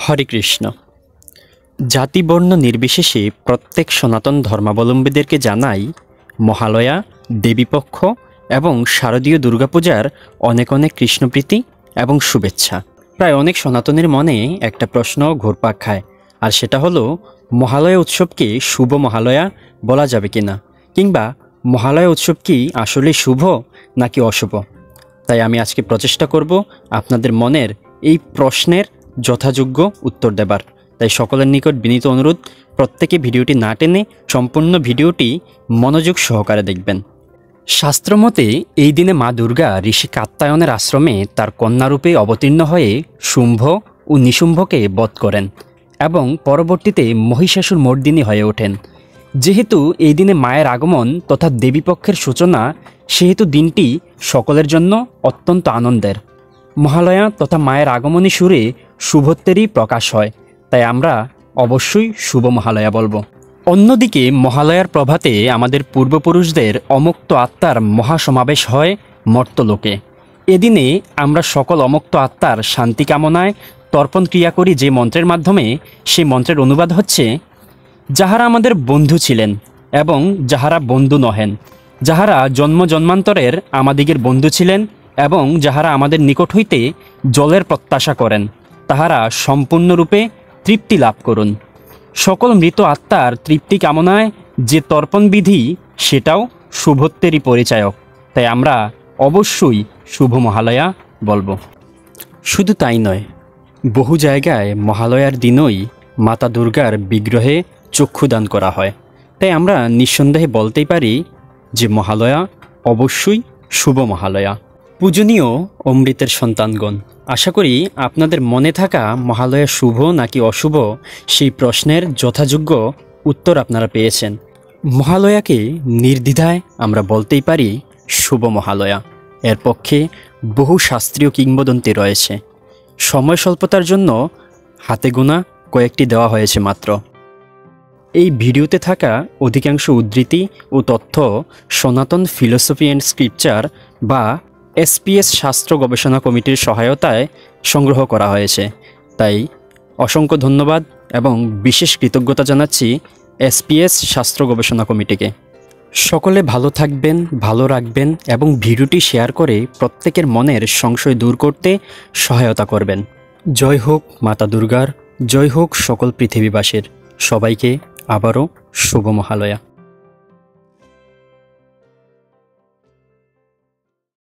হরে কৃষ্ণ। জাতি বর্ণ নির্বিশেষে প্রত্যেক সনাতন ধর্মাবলম্বীদেরকে জানাই মহালয়া, দেবীপক্ষ এবং শারদীয় দুর্গাপূজার অনেক অনেক কৃষ্ণপ্রীতি এবং শুভেচ্ছা। প্রায় অনেক সনাতনের মনে একটা প্রশ্ন ঘুরপাক খায়, আর সেটা হলো মহালয়া উৎসবকে শুভ মহালয়া বলা যাবে কিনা, কিংবা মহালয়া উৎসব কি আসলে শুভ নাকি অশুভ। তাই আমি আজকে প্রচেষ্টা করব আপনাদের মনের এই প্রশ্নের যথাযোগ্য উত্তর দেবার। তাই সকলের নিকট বিনীত অনুরোধ, প্রত্যেকে ভিডিওটি না টেনে সম্পূর্ণ ভিডিওটি মনোযোগ সহকারে দেখবেন। শাস্ত্রমতে এই দিনে মা দুর্গা ঋষি কাত্যায়নের আশ্রমে তার কন্যারূপে অবতীর্ণ হয়ে শুম্ভ ও নিশুম্ভকে বধ করেন এবং পরবর্তীতে মহিষাসুর মর্দিনী হয়ে ওঠেন। যেহেতু এই দিনে মায়ের আগমন তথা দেবীপক্ষের সূচনা, সেহেতু দিনটি সকলের জন্য অত্যন্ত আনন্দের। মহালয়া তথা মায়ের আগমনী সুরে শুভত্বেরই প্রকাশ হয়, তাই আমরা অবশ্যই শুভ মহালয়া বলবো। অন্যদিকে মহালয়ার প্রভাতে আমাদের পূর্বপুরুষদের অমুক্ত আত্মার মহাসমাবেশ হয় মর্তলোকে। এদিনে আমরা সকল অমুক্ত আত্মার শান্তি কামনায় তর্পণ ক্রিয়া করি যে মন্ত্রের মাধ্যমে। সেই মন্ত্রের অনুবাদ হচ্ছে: যাহারা আমাদের বন্ধু ছিলেন এবং যাহারা বন্ধু নহেন, যাহারা জন্ম জন্মান্তরের আমাদিগের বন্ধু ছিলেন এবং যাহারা আমাদের নিকট হইতে জলের প্রত্যাশা করেন, তাহারা সম্পূর্ণরূপে তৃপ্তি লাভ করুন। সকল মৃত আত্মার তৃপ্তি কামনায় যে তর্পণ বিধি, সেটাও শুভত্বেরই পরিচায়ক। তাই আমরা অবশ্যই শুভ মহালয়া বলবো। শুধু তাই নয়, বহু জায়গায় মহালয়ার দিনই মাতা দুর্গার বিগ্রহে চক্ষুদান করা হয়। তাই আমরা নিঃসন্দেহে বলতেই পারি যে মহালয়া অবশ্যই শুভ মহালয়া। পূজনীয় অমৃতের সন্তানগণ, আশা করি আপনাদের মনে থাকা মহালয়া শুভ নাকি অশুভ সেই প্রশ্নের যথাযোগ্য উত্তর আপনারা পেয়েছেন। মহালয়াকে নির্দ্বিধায় আমরা বলতেই পারি শুভ মহালয়া। এর পক্ষে বহু শাস্ত্রীয় কিংবদন্তি রয়েছে। সময় স্বল্পতার জন্য হাতে গোনা কয়েকটি দেওয়া হয়েছে মাত্র। এই ভিডিওতে থাকা অধিকাংশ উদ্ধৃতি ও তথ্য সনাতন ফিলোসফি অ্যান্ড স্ক্রিপচার বা SPS শাস্ত্র গবেষণা কমিটির সহায়তায় সংগ্রহ করা হয়েছে। তাই অসংখ্য ধন্যবাদ এবং বিশেষ কৃতজ্ঞতা জানাচ্ছি SPS শাস্ত্র গবেষণা কমিটিকে। সকলে ভালো থাকবেন, ভালো রাখবেন এবং ভিডিওটি শেয়ার করে প্রত্যেকের মনের সংশয় দূর করতে সহায়তা করবেন। জয় হোক মাতা দুর্গার, জয় হোক সকল পৃথিবীবাসীর। সবাইকে আবারও শুভ মহালয়া।